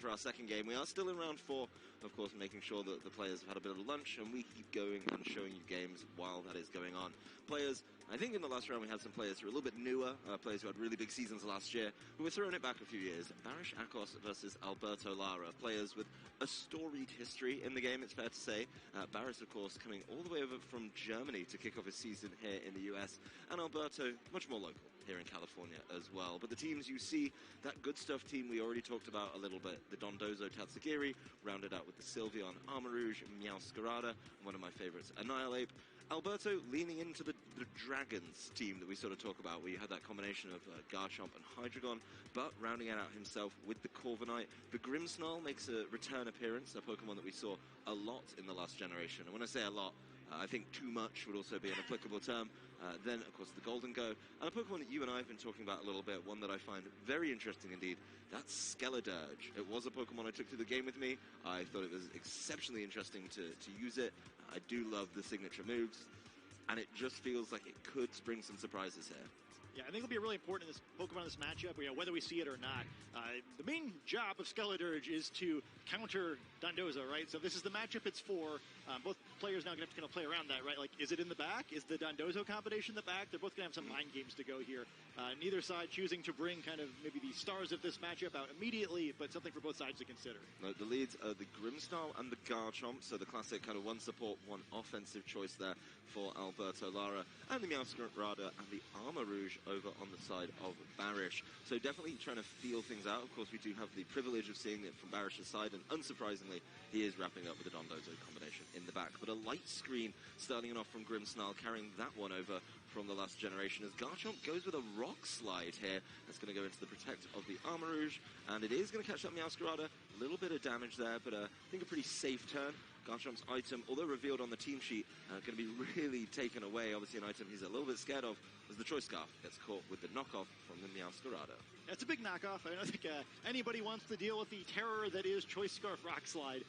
for our second game. We are still in round 4, of course, making sure that the players have had a bit of lunch, and we keep going and showing you games while that is going on. Players, I think in the last round we had some players who are a little bit newer, players who had really big seasons last year, who were throwing it back a few years. Baris, Akcos versus Alberto, Lara, players with a storied history in the game, it's fair to say. Baris, of course, coming all the way over from Germany to kick off his season here in the US, and Alberto, much more local here in California as well. But the teams you see, that good stuff team we already talked about a little bit, the Dondozo Tatsugiri, rounded out with the Sylveon Armor Rouge, Meowscarada, and one of my favorites, Annihilate. Alberto leaning into the Dragons team that we sort of talk about, where you had that combination of Garchomp and Hydreigon, but rounding it out himself with the Corviknight. The Grimmsnarl makes a return appearance, a Pokemon that we saw a lot in the last generation. And when I say a lot, I think too much would also be an applicable term. Then, of course, the Golden Go. And a Pokemon that you and I have been talking about a little bit, one that I find very interesting indeed, that's Skeledirge. It was a Pokemon I took through the game with me. I thought it was exceptionally interesting to use it. I do love the signature moves, and it just feels like it could spring some surprises here. Yeah, I think it'll be really important in this Pokemon in this matchup, whether we see it or not. The main job of Skeledirge is to counter Dondozo, right? So this is the matchup it's for. Both players now going to have to kind of play around that, right? Like, is it in the back? Is the Dondozo combination in the back? They're both going to have some mind games to go here. Neither side choosing to bring kind of maybe the stars of this matchup out immediately, but something for both sides to consider. No, the leads are the Grimmsnarl and the Garchomp, so the classic kind of one support, one offensive choice there for Alberto, Lara, and the Meowscarada and the Armor Rouge over on the side of Baris. So definitely trying to feel things out. Of course, we do have the privilege of seeing it from Baris' side, and unsurprisingly, he is wrapping up with the Dondozo combination in the back. But a light screen starting off from Grimmsnarl, carrying that one over from the last generation, as Garchomp goes with a Rock Slide here. That's going to go into the Protect of the Armor Rouge, and it is going to catch that Meowscarada. A little bit of damage there, but I think a pretty safe turn. Garchomp's item, although revealed on the team sheet, going to be really taken away. Obviously an item he's a little bit scared of, as the Choice Scarf gets caught with the knockoff from the Meowscarada. That's a big knockoff. I don't think anybody wants to deal with the terror that is Choice Scarf Rock Slide.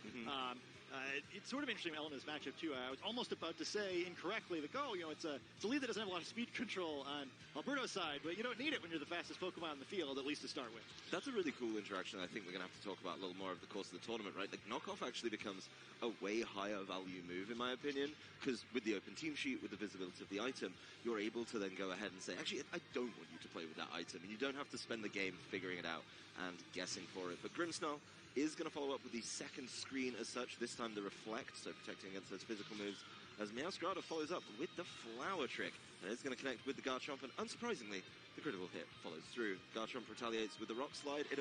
It's sort of an interesting element of this matchup, too. I was almost about to say incorrectly that, it's a lead that doesn't have a lot of speed control on Alberto's side, but you don't need it when you're the fastest Pokemon in the field, at least to start with. That's a really cool interaction I think we're going to have to talk about a little more over the course of the tournament, right? Like, knockoff actually becomes a way higher value move, in my opinion, because with the open team sheet, with the visibility of the item, you're able to then go ahead and say, actually, I don't want you to play with that item, and you don't have to spend the game figuring it out and guessing for it. But Grimmsnarl is going to follow up with the second screen as such, this time the Reflect, so protecting against those physical moves, as Meowscarada follows up with the Flower Trick, and it's going to connect with the Garchomp, and unsurprisingly, the critical hit follows through. Garchomp retaliates with the Rock Slide. It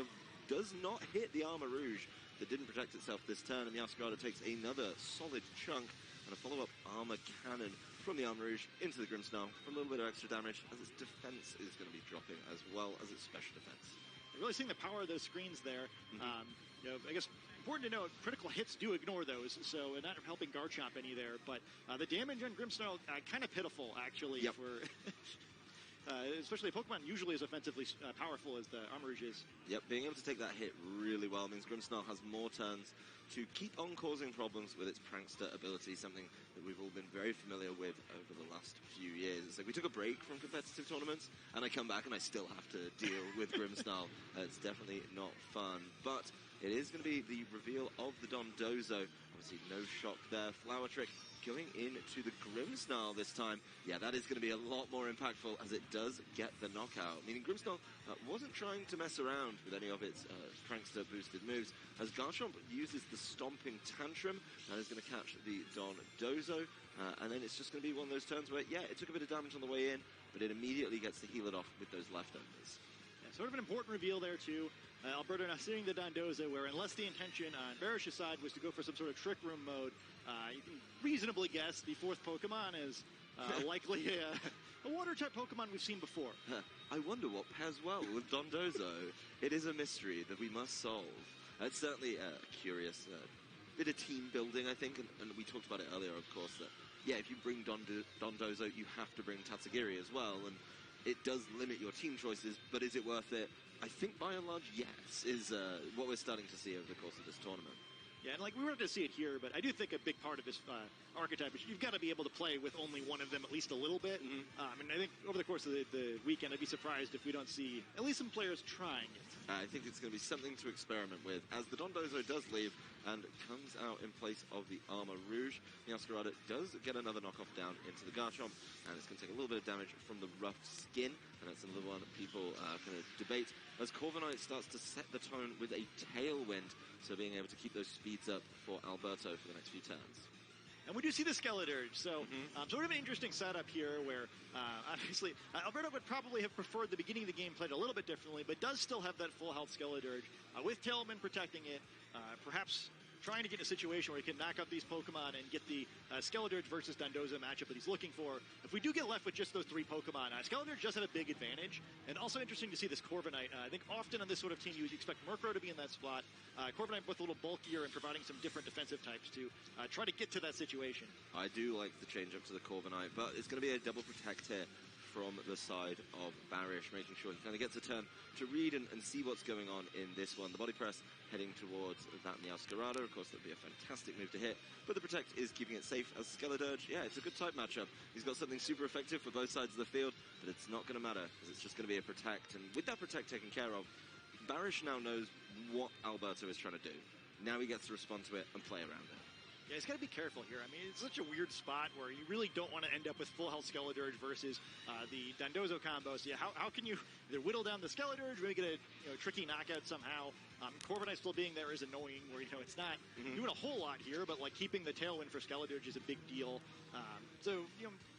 does not hit the Armor Rouge that didn't protect itself this turn, and Meowscarada takes another solid chunk, and a follow-up Armor Cannon from the Armor Rouge into the Grimmsnarl for a little bit of extra damage, as its defense is going to be dropping as well as its special defense. You're really seeing the power of those screens there. I guess important to note, critical hits do ignore those, so not helping Garchomp any there. But the damage on Grimmsnarl, kind of pitiful, actually, for especially a Pokemon usually as offensively powerful as the Armor Rouge is. Yep, being able to take that hit really well means Grimmsnarl has more turns to keep on causing problems with its Prankster ability, something that we've all been very familiar with over the last few years. It's like we took a break from competitive tournaments, and I come back and I still have to deal with Grimmsnarl. It's definitely not fun, but it is going to be the reveal of the Dondozo. Obviously, no shock there. Flower Trick going into the Grimmsnarl this time. Yeah, that is going to be a lot more impactful as it does get the knockout. Meaning Grimmsnarl wasn't trying to mess around with any of its Prankster boosted moves. As Garchomp uses the Stomping Tantrum, that is going to catch the Dondozo. And then it's just going to be one of those turns where, yeah, it took a bit of damage on the way in, but it immediately gets to heal it off with those leftovers. Sort of an important reveal there, too. Alberto now seeing the Dondozo, where unless the intention on Baris' side was to go for some sort of Trick Room mode, you can reasonably guess the fourth Pokemon is likely a Water-type Pokemon we've seen before. I wonder what pairs well with Dondozo. It is a mystery that we must solve. It's certainly a curious bit of team building, I think, and we talked about it earlier, of course, that, yeah, if you bring Dondozo, you have to bring Tatsugiri as well, and it does limit your team choices, but is it worth it? I think by and large, yes, is what we're starting to see over the course of this tournament. Yeah, and like we weren't going to see it here, but I do think a big part of this archetype is you've got to be able to play with only one of them at least a little bit. And I think over the course of the weekend, I'd be surprised if we don't see at least some players trying it. I think it's going to be something to experiment with, as the Dondozo does leave and comes out in place of the Armor Rouge. The Scarlet does get another knockoff down into the Garchomp, and it's going to take a little bit of damage from the rough skin, and that's another one that people kind of debate, as Corviknight starts to set the tone with a Tailwind, so being able to keep those speeds up for Alberto for the next few turns. And we do see the Skeledirge, so sort of an interesting setup here where, obviously, Alberto would probably have preferred the beginning of the game played a little bit differently, but does still have that full health Skeledirge with Tailwind protecting it, perhaps trying to get in a situation where he can knock out these Pokemon and get the Skeledirge versus Dondozo matchup that he's looking for. If we do get left with just those 3 Pokemon, Skeledirge does have a big advantage, and also interesting to see this Corviknight. I think often on this sort of team you would expect Murkrow to be in that spot. Corviknight both a little bulkier and providing some different defensive types to try to get to that situation. I do like the change up to the Corviknight, but it's going to be a double protect here from the side of Baris, making sure he kind of gets a turn to read and see what's going on in this one. The body press heading towards that Meowscarada. Of course, that'd be a fantastic move to hit, but the protect is keeping it safe as Skeledirge. Yeah, it's a good type matchup. He's got something super effective for both sides of the field, but it's not going to matter, because it's just going to be a protect. And with that protect taken care of, Baris now knows what Alberto is trying to do. Now he gets to respond to it and play around it. Yeah, he's got to be careful here. I mean, it's such a weird spot where you really don't want to end up with full health Skeledirge versus the Dondozo combo. So yeah, how can you either whittle down the Skeledirge, maybe get a tricky knockout somehow? Corviknight still being there is annoying, where it's not doing a whole lot here, but like keeping the Tailwind for Skeledirge is a big deal. So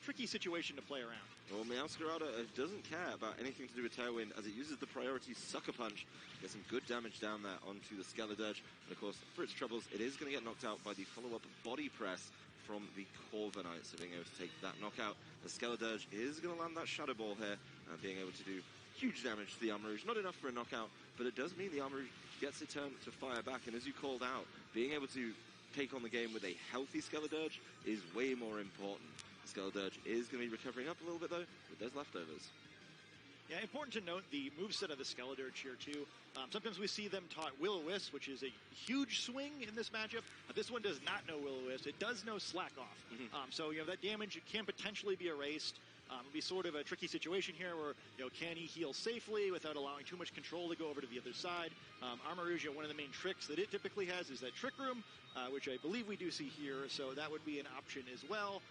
tricky situation to play around. Well, Meowscarada doesn't care about anything to do with Tailwind, as it uses the priority Sucker Punch to get some good damage down there onto the Skeledirge. And of course, for its troubles, it is going to get knocked out by the follow-up Body Press from the Corviknight, so being able to take that knockout. The Skeledirge is going to land that Shadow Ball here, being able to do huge damage to the Armor Rouge. Not enough for a knockout, but it does mean the Armor Rouge gets a turn to fire back, and as you called out, being able to take on the game with a healthy Skeledirge is way more important. The Skeledirge is going to be recovering up a little bit, though, with those leftovers. Yeah, important to note the moveset of the Skeledirge here, too. Sometimes we see them taught Will-O-Wisp, which is a huge swing in this matchup. This one does not know Will-O-Wisp. It does know Slack Off. So, that damage can potentially be erased. It'll be sort of a tricky situation here where, can he heal safely without allowing too much control to go over to the other side? Armor Rouge, one of the main tricks that it typically has is that Trick Room, which I believe we do see here, so that would be an option as well,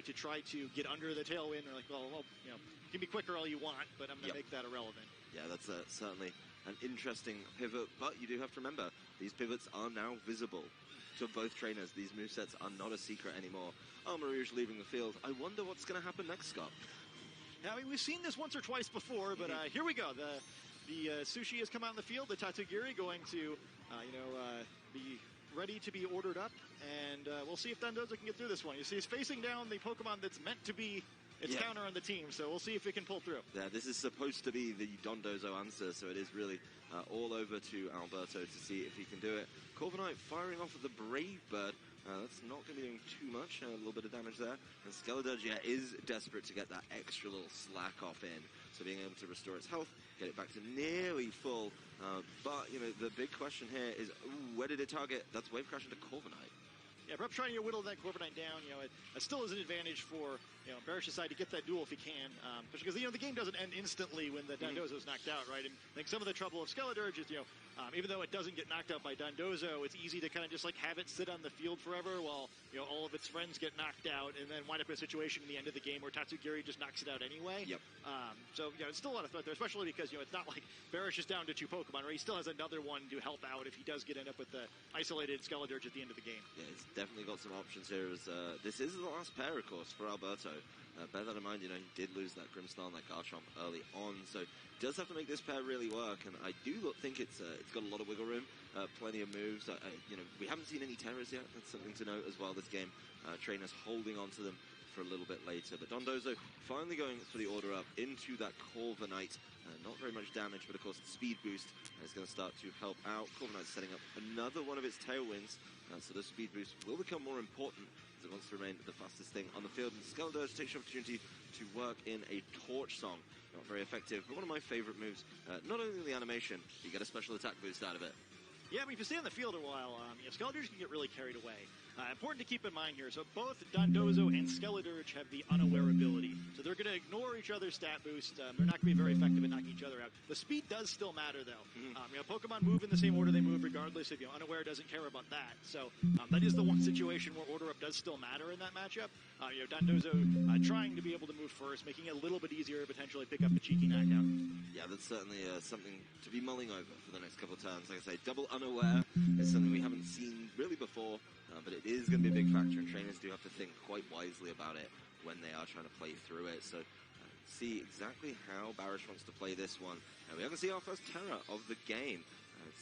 to try to get under the Tailwind, or you can be quicker all you want, but I'm going to make that irrelevant. Yeah, that's certainly an interesting pivot, but you do have to remember, these pivots are now visible to both trainers. These movesets are not a secret anymore. Armor Rouge leaving the field. I wonder what's going to happen next, Scott. Yeah, I mean, we've seen this once or twice before, but here we go. The Sushi has come out in the field. The Tatsugiri going to, be ready to be ordered up, and we'll see if Dondozo can get through this one. You see, he's facing down the Pokemon that's meant to be its counter on the team, so we'll see if it can pull through. Yeah, this is supposed to be the Dondozo answer, so it is really all over to Alberto to see if he can do it. Corviknight firing off at the Brave Bird. That's not going to be doing too much, a little bit of damage there. And Skeledirge, is desperate to get that extra little slack off in. So being able to restore its health, get it back to nearly full. But, the big question here is, where did it target? That's Wave Crash into Corviknight. Yeah, perhaps trying to whittle that Corviknight down, it still is an advantage for, Baris side to get that duel if he can. Especially because, the game doesn't end instantly when the Dondozo is knocked out, right? And I think some of the trouble of Skeledirge is, even though it doesn't get knocked out by Dondozo, it's easy to kind of just have it sit on the field forever while, all of its friends get knocked out and then wind up in a situation in the end of the game where Tatsugiri just knocks it out anyway. Yep. So, it's still a lot of threat there, especially because, it's not like Baris is down to 2 Pokemon, right? He still has another one to help out if he does get end up with the isolated Skeledirge at the end of the game. Yeah, it's definitely got some options here. As this is the last pair, of course, for Alberto. Bear that in mind, he did lose that Grimmsnarl and that Garchomp early on, so he does have to make this pair really work, and I do think it's got a lot of wiggle room, plenty of moves. We haven't seen any terrors yet. That's something to note as well this game. Trainers holding on to them for a little bit later, but Dondozo finally going for the order up into that Corviknight. Not very much damage, but of course the speed boost is going to start to help out. Corviknight setting up another one of its Tailwinds, so the speed boost will become more important as it wants to remain the fastest thing on the field. And Skeledirge takes the opportunity to work in a Torch Song. Not very effective, but one of my favorite moves. Not only the animation, you get a special attack boost out of it. Yeah, I mean, if you stay on the field a while, Skeledirge can get really carried away. Important to keep in mind here, so both Dondozo and Skeledirge have the unaware ability. So they're going to ignore each other's stat boost. They're not going to be very effective at knocking each other out. The speed does still matter, though. Pokemon move in the same order they move regardless if unaware doesn't care about that. So that is the one situation where order up does still matter in that matchup. Dondozo trying to be able to move first, making it a little bit easier to potentially pick up a cheeky knockout. Yeah, that's certainly something to be mulling over for the next couple of turns. Like I say, double unaware is something we haven't seen really before, but it is going to be a big factor, and trainers do have to think quite wisely about it when they are trying to play through it. So see exactly how Baris wants to play this one. And we are going to see our first Terra of the game.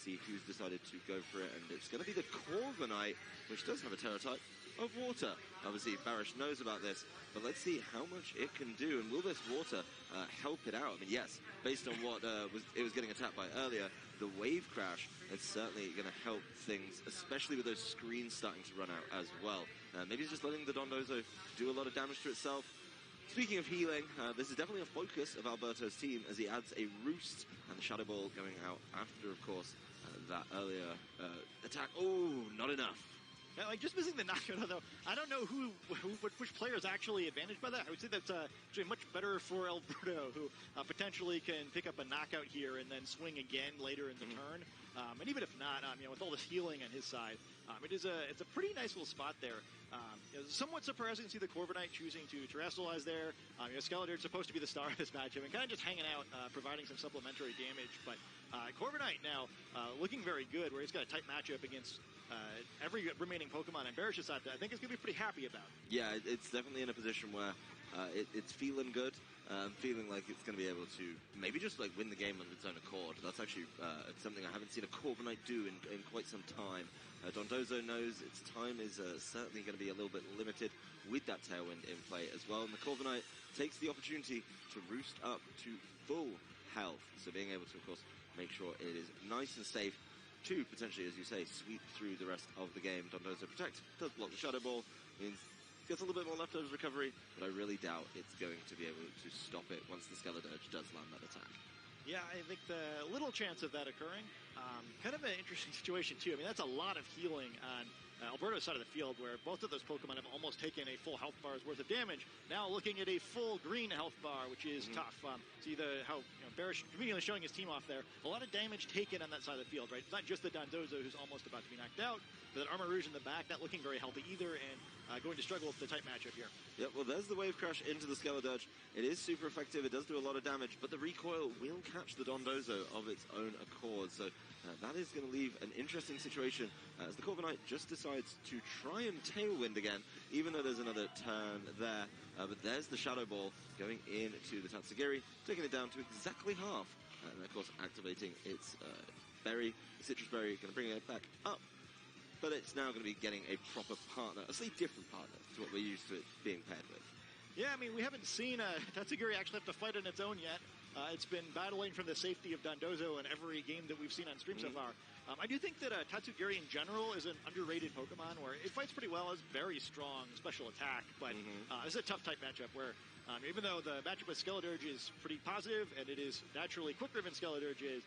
See who's decided to go for it, and it's going to be the Corviknight, which does have a Terra type of water. Obviously, Baris knows about this, but let's see how much it can do, and will this water help it out? I mean, yes, based on what it was getting attacked by earlier, the wave crash, it's certainly going to help things, especially with those screens starting to run out as well. Maybe just letting the Dondozo do a lot of damage to itself. Speaking of healing, this is definitely a focus of Alberto's team as he adds a Roost and the Shadow Ball going out after, of course, that earlier attack. Oh, not enough. Yeah, like just missing the knockout, though. I don't know which player is actually advantaged by that. I would say that's actually much better for Alberto, who potentially can pick up a knockout here and then swing again later in the turn. And even if not, with all this healing on his side, it's a pretty nice little spot there. Somewhat surprising to see the Corviknight choosing to terrestrialize there. Skeledirge is supposed to be the star of this matchup and kind of just hanging out, providing some supplementary damage. But Corviknight now looking very good, where he's got a tight matchup against every remaining Pokemon on Baris' side that I think is going to be pretty happy about. Yeah, it's definitely in a position where it's feeling good. Feeling like it's going to be able to maybe just like win the game on its own accord. That's actually something I haven't seen a Corviknight do in quite some time. Dondozo knows its time is certainly going to be a little bit limited with that Tailwind in play as well. And the Corviknight takes the opportunity to roost up to full health. So being able to, of course, make sure it is nice and safe to potentially, as you say, sweep through the rest of the game. Dondozo protect, does block the Shadow Ball, means gets a little bit more leftovers recovery, but I really doubt it's going to be able to stop it once the Skeledirge does land that attack. Yeah, I think the little chance of that occurring, kind of an interesting situation too. I mean, that's a lot of healing on Alberto's side of the field, where both of those Pokemon have almost taken a full health bar's worth of damage. Now looking at a full green health bar, which is tough. See how Baris conveniently showing his team off there. A lot of damage taken on that side of the field, right? It's not just the Dondozo who's almost about to be knocked out, but that Armor Rouge in the back not looking very healthy either, and going to struggle with the tight matchup here. Yeah, well, there's the Wave Crash into the Skeledirge. It is super effective. It does do a lot of damage, but the recoil will catch the Dondozo of its own accord. So that is going to leave an interesting situation as the Corviknight just decides to try and Tailwind again, even though there's another turn there. But there's the Shadow Ball going into the Tatsugiri, taking it down to exactly half. And, of course, activating its berry, the Citrus Berry, going to bring it back up. But it's now going to be getting a proper partner, a slightly different partner to what we're used to it being paired with. Yeah, I mean, we haven't seen Tatsugiri actually have to fight on its own yet. It's been battling from the safety of Dondozo in every game that we've seen on stream so far. I do think that Tatsugiri in general is an underrated Pokemon where it fights pretty well, has very strong special attack, but this is a tough type matchup where even though the matchup with Skeledirge is pretty positive and it is naturally quicker than Skeledirge is,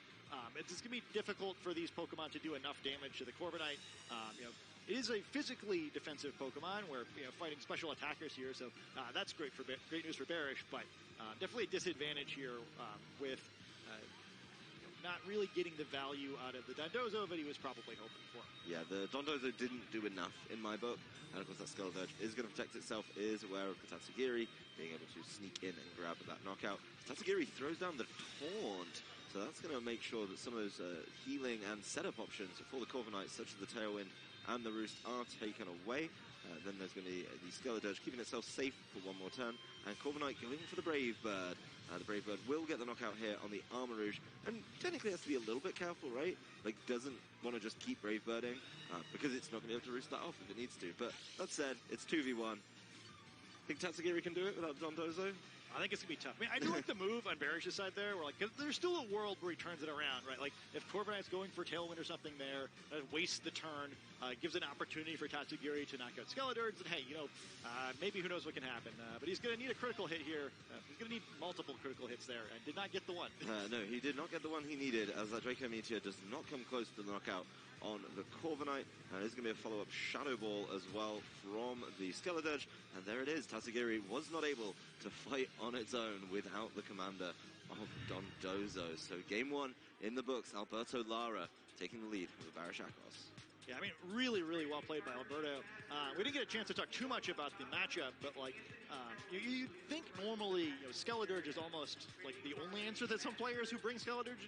it's going to be difficult for these Pokemon to do enough damage to the Corviknight. It is a physically defensive Pokemon where fighting special attackers here, so that's great news for Baris, but definitely a disadvantage here with not really getting the value out of the Dondozo that he was probably hoping for. Yeah, the Dondozo didn't do enough in my book, and of course that Skeledirge is going to protect itself, is aware of the Tatsugiri, being able to sneak in and grab that knockout. Tatsugiri throws down the Taunt, so that's going to make sure that some of those healing and setup options for the Corviknight, such as the Tailwind and the Roost, are taken away. Then there's going to be the Skeledirge keeping itself safe for one more turn, and Corviknight going for the Brave Bird. The Brave Bird will get the knockout here on the Armor Rouge, and technically has to be a little bit careful, right? Like, doesn't want to just keep Brave Birding, because it's not going to be able to roost that off if it needs to. But that said, it's 2v1. Think Tatsugiri can do it without Dondozo? I think it's going to be tough. I mean, I do like the move on Baris' side there. Where, like, there's still a world where he turns it around, right? Like, if Corviknight's going for Tailwind or something there, wastes the turn, gives an opportunity for Tatsugiri to knock out Skeledirge, and hey, maybe who knows what can happen. But he's going to need a critical hit here. He's going to need multiple critical hits there, and did not get the one. No, he did not get the one he needed, as that Draco Meteor does not come close to the knockout on the Corviknight. And there's going to be a follow-up Shadow Ball as well from the Scarlet. And there it is. Tatsugiri was not able to fight on its own without the commander of Dondozo. So game 1 in the books. Alberto Lara taking the lead with Baris Akcos. Yeah, I mean, really, really well played by Alberto. We didn't get a chance to talk too much about the matchup, but like, you'd think normally, Skeledirge is almost like the only answer that some players who bring Skeledirge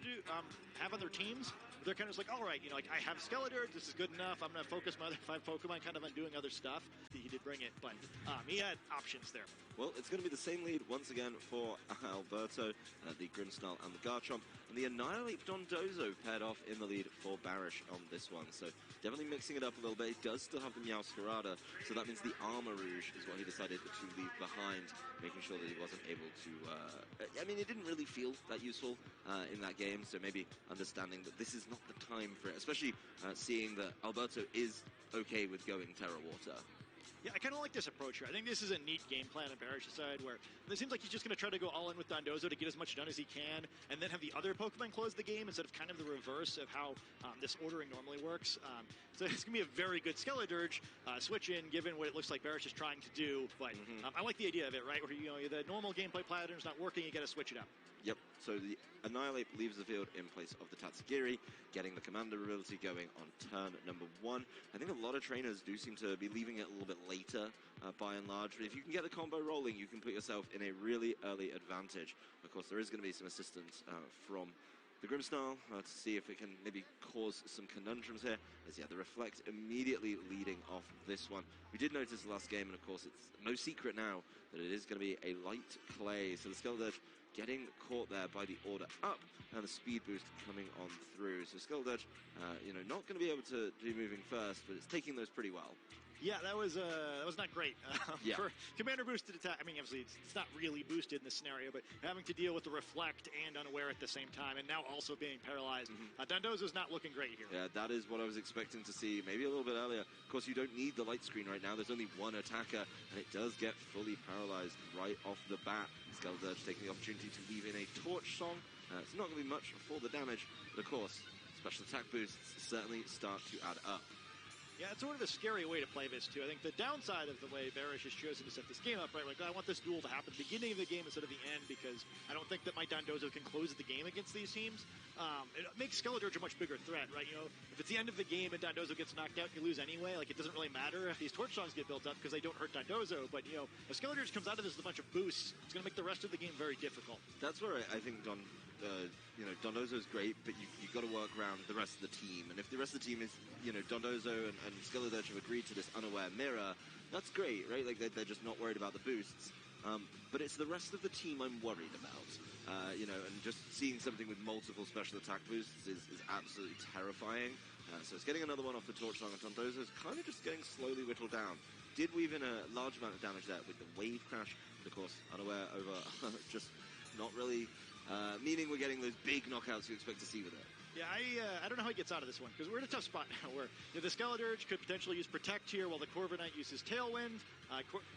have on their teams. They're kind of just like, all right, like I have Skeledirge, this is good enough. I'm going to focus my other 5 Pokemon kind of on doing other stuff. He did bring it, but he had options there. Well, it's going to be the same lead once again for Alberto, the Grimmsnarl and the Garchomp. And the Annihilate Dondozo paired off in the lead for Baris on this one. So definitely mixing it up a little bit. He does still have the Meowscarada, so that means the Armor Rouge is what he decided to leave behind, making sure that he wasn't able to... I mean, it didn't really feel that useful in that game, so maybe understanding that this is not the time for it, especially seeing that Alberto is okay with going Terra Water. Yeah, I kind of like this approach here. I think this is a neat game plan on Baris' side where it seems like he's just going to try to go all in with Dondozo to get as much done as he can and then have the other Pokemon close the game instead of kind of the reverse of how this ordering normally works. So it's going to be a very good Skeledirge switch in given what it looks like Baris is trying to do. But I like the idea of it, right? Where the normal gameplay pattern is not working, you got to switch it up. Yep, so the Annihilate leaves the field in place of the Tatsugiri, getting the Commander ability going on turn number 1. I think a lot of trainers do seem to be leaving it a little bit later, by and large, but if you can get the combo rolling, you can put yourself in a really early advantage. Of course, there is going to be some assistance from the Grimmsnarl to see if it can maybe cause some conundrums here, as the Reflect immediately leading off this one. We did notice the last game, and of course it's no secret now that it is going to be a light clay, so the Skeledirge getting caught there by the order up and the speed boost coming on through. So Scarlet, not going to be able to be moving first, but it's taking those pretty well. Yeah, that was not great. For Commander boosted attack, I mean, obviously it's not really boosted in this scenario, but having to deal with the Reflect and Unaware at the same time, and now also being paralyzed, Dondozo's not looking great here. Yeah, that is what I was expecting to see, maybe a little bit earlier. Of course, you don't need the light screen right now. There's only one attacker, and it does get fully paralyzed right off the bat. Scarlet taking the opportunity to weave in a Torch Song. It's not going to be much for the damage, but of course, special attack boosts certainly start to add up. Yeah, it's sort of a scary way to play this, too. I think the downside of the way Baris has chosen to set this game up, right, like, I want this duel to happen at the beginning of the game instead of the end because I don't think that my Dondozo can close the game against these teams. It makes Skeledirge a much bigger threat, right? If it's the end of the game and Dondozo gets knocked out, you lose anyway. Like, it doesn't really matter if these Torch Songs get built up because they don't hurt Dondozo. But, if Skeledirge comes out of this with a bunch of boosts, it's going to make the rest of the game very difficult. That's where I think Dondozo's great, but you've got to work around the rest of the team. And if the rest of the team is, Dondozo and Scarlet have agreed to this Unaware Mirror, that's great, right? Like, they're just not worried about the boosts. But it's the rest of the team I'm worried about. And just seeing something with multiple special attack boosts is absolutely terrifying. So it's getting another one off the Torch Song, and Dondozo's kind of just getting slowly whittled down. Did weave in a large amount of damage there with the Wave Crash, but of course, Unaware over just not really meaning we're getting those big knockouts you expect to see with it. Yeah, I don't know how he gets out of this one, because we're in a tough spot now where the Skeledirge could potentially use Protect here while the Corviknight uses Tailwind.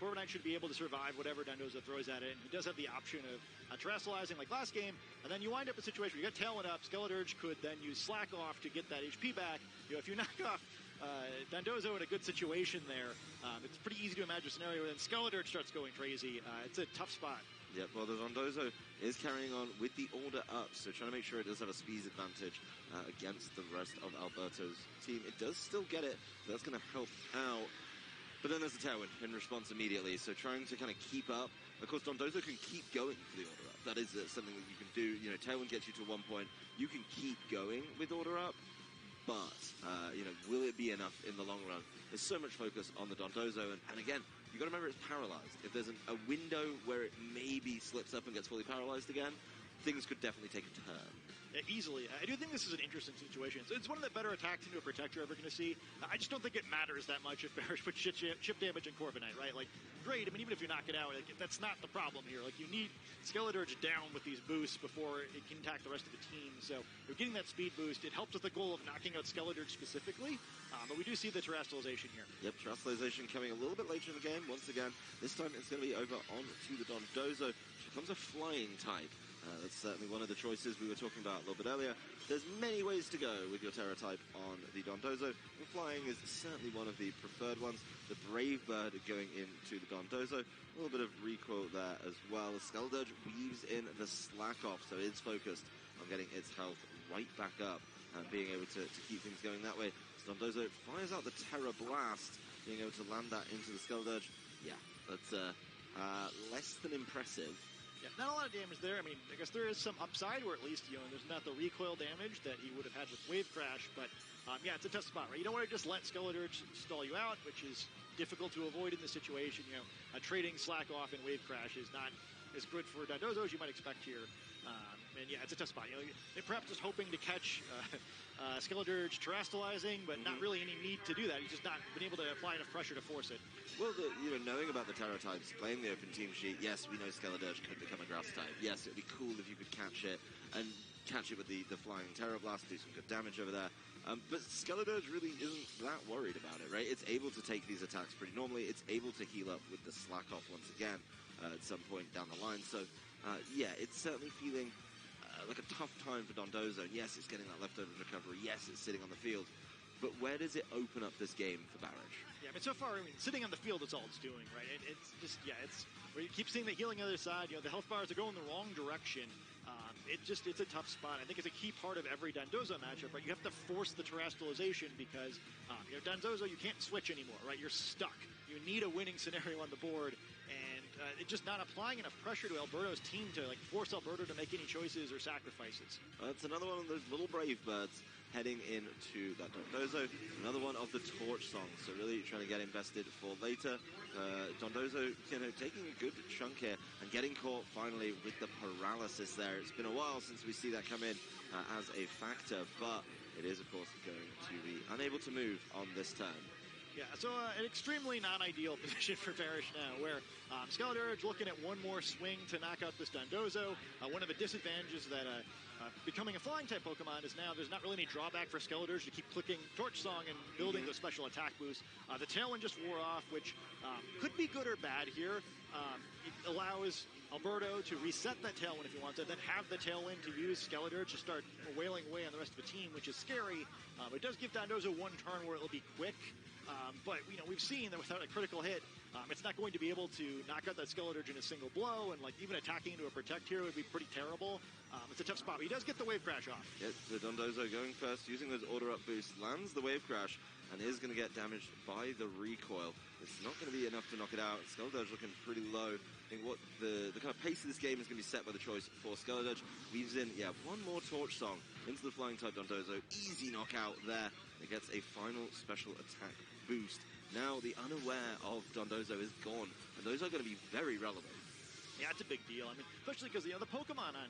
Corviknight should be able to survive whatever Dondozo throws at it, and he does have the option of terrestrializing like last game, and then you wind up in a situation where you got Tailwind up, Skeledirge could then use Slack Off to get that HP back. If you knock off Dondozo in a good situation there, it's pretty easy to imagine a scenario where then Skeledirge starts going crazy. It's a tough spot. Yep, well, the Dondozo is carrying on with the order up, so trying to make sure it does have a speed advantage against the rest of Alberto's team. It does still get it, so that's going to help out. But then there's the Tailwind in response immediately, so trying to kind of keep up. Of course, Dondozo can keep going for the order up. That is something that you can do. Tailwind gets you to one point. You can keep going with order up, but, will it be enough in the long run? There's so much focus on the Dondozo, and again, you've got to remember it's paralyzed. If there's a window where it maybe slips up and gets fully paralyzed again, things could definitely take a turn. Easily. I do think this is an interesting situation. So it's one of the better attacks into a Protect you're ever going to see. I just don't think it matters that much if Baris puts chip damage in Corviknight, right? Like, great. I mean, even if you knock it out, that's not the problem here. Like, you need Skeledirge down with these boosts before it can attack the rest of the team. So you're getting that speed boost. It helps with the goal of knocking out Skeledirge specifically. But we do see the terrestrialization here. Yep, terrestrialization coming a little bit later in the game. Once again, this time it's going to be over on to the Dondozo. She becomes a flying type. That's certainly one of the choices we were talking about a little bit earlier. There's many ways to go with your Terra type on the Dondozo, and flying is certainly one of the preferred ones. The Brave Bird going into the Dondozo, a little bit of recoil there as well. The Scarlet weaves in the slack off, so it's focused on getting its health right back up and being able to keep things going that way. Dondozo fires out the Terra Blast, being able to land that into the Scarlet. Yeah, that's less than impressive. Yeah, not a lot of damage there. I mean, I guess there is some upside, or at least, there's not the recoil damage that he would have had with Wave Crash, but yeah, it's a tough spot, right? You don't want to just let Scarlet stall you out, which is difficult to avoid in this situation. Trading slack off and Wave Crash is not as good for Dondozo as you might expect here. And yeah, it's a tough spot. They're perhaps just hoping to catch Skeledirge terastallizing, but not really any need to do that. He's just not been able to apply enough pressure to force it. Well, knowing about the Terra types, playing the open team sheet, yes, we know Skeledirge could become a grass type. Yes, it would be cool if you could catch it, and catch it with the flying Terra Blast, do some good damage over there. But Skeledirge really isn't that worried about it, right? It's able to take these attacks pretty normally. It's able to heal up with the slack off once again at some point down the line. So, yeah, it's certainly feeling like a tough time for Dondozo. And yes, it's getting that leftover recovery. Yes, it's sitting on the field. But where does it open up this game for Baris? Yeah, I mean, so far, sitting on the field is all it's doing, right? It's just, it's where you keep seeing the healing on the other side. The health bars are going the wrong direction. It's a tough spot. I think it's a key part of every Dondozo matchup, right? You have to force the terastallization because, Dondozo, you can't switch anymore, right? You're stuck. You need a winning scenario on the board, and it's just not applying enough pressure to Alberto's team to force Alberto to make any choices or sacrifices. That's another one of those little Brave Birds heading into that Dondozo. Another one of the Torch songs, so really trying to get invested for later. Dondozo, taking a good chunk here and getting caught finally with the paralysis there. It's been a while since we see that come in as a factor, but it is, of course, going to be unable to move on this turn. Yeah, so an extremely non-ideal position for Baris now, where Skeledirge looking at one more swing to knock out this Dondozo. One of the disadvantages that becoming a flying-type Pokemon is now there's not really any drawback for Skeledirge to keep clicking Torch Song and building those special attack boosts. The Tailwind just wore off, which could be good or bad here. It allows Alberto to reset that Tailwind if he wants it, then have the Tailwind to use Skeledirge to start wailing away on the rest of the team, which is scary. It does give Dondozo one turn where it'll be quick. But, we've seen that without a critical hit, it's not going to be able to knock out that Skeledirge in a single blow, and, even attacking into a Protect here would be pretty terrible. It's a tough spot, but he does get the Wave Crash off. Yeah, so Dondozo going first, using those order-up boosts, lands the Wave Crash, and is going to get damaged by the recoil. It's not going to be enough to knock it out. Skeledirge looking pretty low. I think what the kind of pace of this game is going to be set by the choice for Skeledirge. Weaves in, one more Torch Song into the Flying-type Dondozo. Easy knockout there. It gets a final special attack boost. Now the unaware of Dondozo is gone, and those are going to be very relevant. Yeah, it's a big deal. Especially because the Pokemon on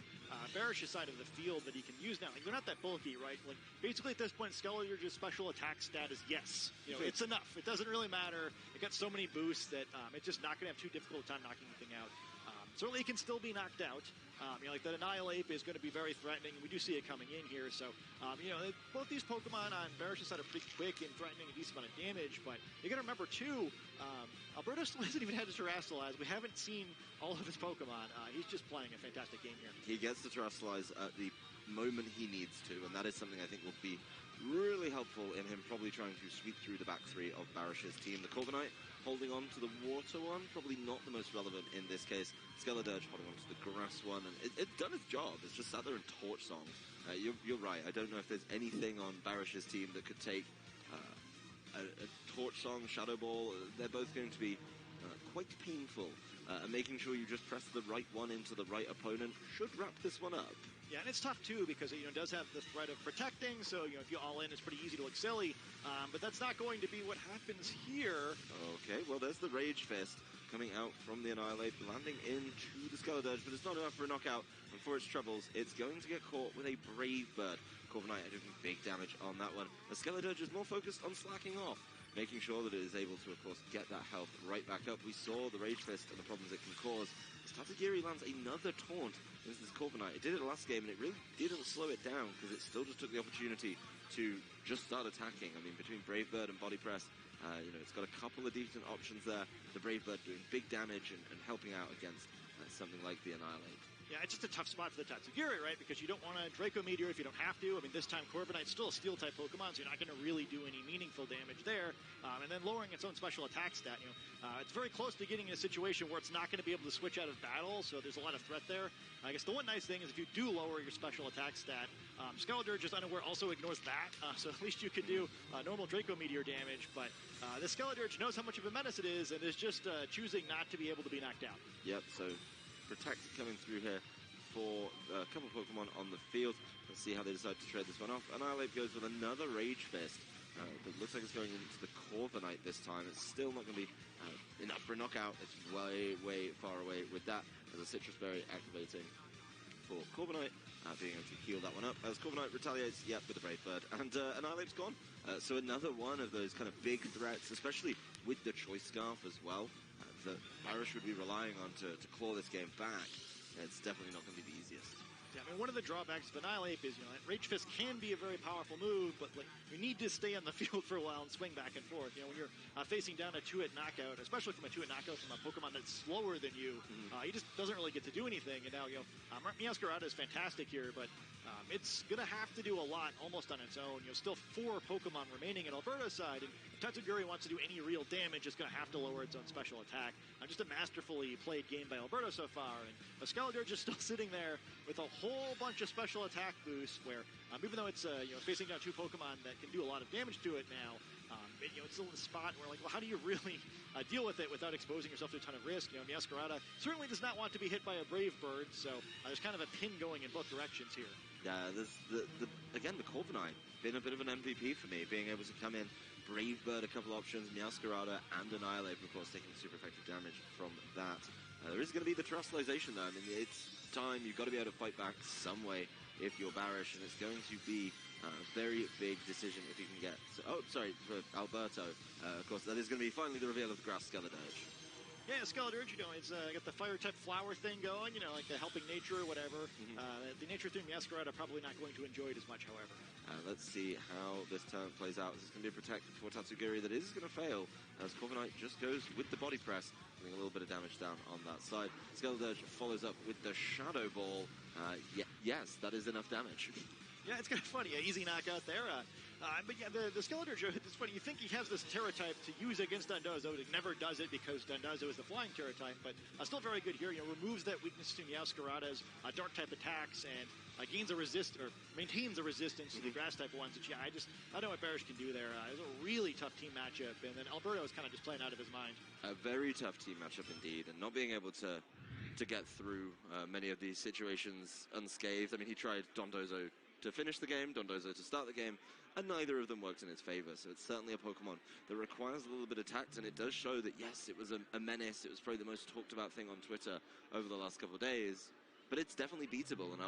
Baris' side of the field that he can use now, they're not that bulky, right? Basically at this point, Skeledirge's special attack stat is yes. It's enough. It doesn't really matter. It got so many boosts that it's just not going to have too difficult a time knocking anything out. Certainly it can still be knocked out. That Annihilate is going to be very threatening. We do see it coming in here. So, both these Pokemon on Baris' side are pretty quick and threatening a decent amount of damage. But you got to remember, too, Alberto still hasn't even had to terastallize. We haven't seen all of his Pokemon. He's just playing a fantastic game here. He gets to terastallize at the moment he needs to, and that is something I think will be really helpful in him probably trying to sweep through the back three of Baris' team. The Corviknight holding on to the water one, probably not the most relevant in this case. Skeledirge holding on to the grass one, and it's done its job. It's just sat there in Torch Song. You're right. I don't know if there's anything on Baris' team that could take a Torch Song, Shadow Ball. They're both going to be quite painful. And making sure you just press the right one into the right opponent should wrap this one up. Yeah, and it's tough, too, because it does have the threat of protecting, so, if you all in, it's pretty easy to look silly. But that's not going to be what happens here. Okay, well, there's the Rage Fist coming out from the Annihilate, landing into the Skeledirge, but it's not enough for a knockout. And for its troubles, it's going to get caught with a Brave Bird. Corviknight doing big damage on that one. The Skeledirge is more focused on slacking off, making sure that it is able to, of course, get that health right back up. We saw the Rage Fist and the problems it can cause. Tatsugiri lands another taunt into this Corviknight. It did it last game, and it really didn't slow it down, because it still just took the opportunity to just start attacking. Between Brave Bird and Body Press, it's got a couple of decent options there. The Brave Bird doing big damage and helping out against something like the Annihilate. Yeah, it's just a tough spot for the Tatsugiri, right? Because you don't want to Draco Meteor if you don't have to. I mean, this time Corviknight's still a Steel-type Pokemon, so you're not going to really do any meaningful damage there. And then lowering its own special attack stat, it's very close to getting in a situation where it's not going to be able to switch out of battle, so there's a lot of threat there. I guess the one nice thing is if you do lower your special attack stat, Skeledirge is unaware also ignores that, so at least you could do normal Draco Meteor damage, but the Skeledirge knows how much of a menace it is and is just choosing not to be able to be knocked out. Yep, so Protect coming through here for a couple of Pokemon on the field. Let's see how they decide to trade this one off. Annihilate goes with another Rage Fist. It looks like it's going into the Corviknight this time. It's still not going to be enough for a knockout. It's way, way far away with that. As a Citrus Berry activating for Corviknight, being able to heal that one up. As Corviknight retaliates, yep, with the Brave Bird. And Annihilate's gone. So another one of those kind of big threats, especially with the Choice Scarf as well, that Baris would be relying on to claw this game back. It's definitely not going to be the easiest. Yeah, I mean, one of the drawbacks of Annihilate is, Rage Fist can be a very powerful move, but you need to stay on the field for a while and swing back and forth. When you're facing down a 2-hit knockout, especially from a 2-hit knockout from a Pokemon that's slower than you, he just doesn't really get to do anything. And now, Meowscarada is fantastic here, but it's going to have to do a lot almost on its own. Still 4 Pokemon remaining at Alberto's side, and if Tatsugiri wants to do any real damage, it's going to have to lower its own special attack. Just a masterfully played game by Alberto so far, and Skeledirge is still sitting there with a whole bunch of special attack boosts where, even though it's facing down 2 Pokemon that can do a lot of damage to it now, it's still in a spot where, well, how do you really deal with it without exposing yourself to a ton of risk? Meowscarada certainly does not want to be hit by a Brave Bird, so there's kind of a pin going in both directions here. Yeah, again, the Corviknight been a bit of an MVP for me, being able to come in, Brave Bird, a couple options, Meowscarada and Annihilate, of course, taking super effective damage from that. There is going to be the Terastallization, though. I mean, it's time. You've got to be able to fight back some way if you're Baris, and it's going to be a very big decision if you can get... for Alberto. Of course, that is going to be finally the reveal of the Grass Skeledirge. Yeah, Skeledirge, it's got the fire-type flower thing going, like the helping nature or whatever. The nature thing, Meowscarada probably not going to enjoy it as much, however. Let's see how this turn plays out. This is going to be a Protect for Tatsugiri that is going to fail, as Corviknight just goes with the Body Press, doing a little bit of damage down on that side. Skeledirge follows up with the Shadow Ball. Yes, that is enough damage. Yeah, it's kind of funny. Easy knockout there. But yeah, the Skeledirge, it's funny. You think he has this Terra type to use against Dondozo, but it never does it because Dondozo is the flying Terra type. But still very good here. Removes that weakness to Meowscarada's dark type attacks and maintains a resistance to the grass type ones. Which, I don't know what Baris can do there. It's a really tough team matchup, and then Alberto is kind of just playing out of his mind. A very tough team matchup indeed, and not being able to get through many of these situations unscathed. I mean, he tried Dondozo to finish the game, Dondozo to start the game, and neither of them works in its favor. So it's certainly a Pokemon that requires a little bit of tact, and it does show that, yes, it was a menace. It was probably the most talked about thing on Twitter over the last couple of days, but it's definitely beatable, and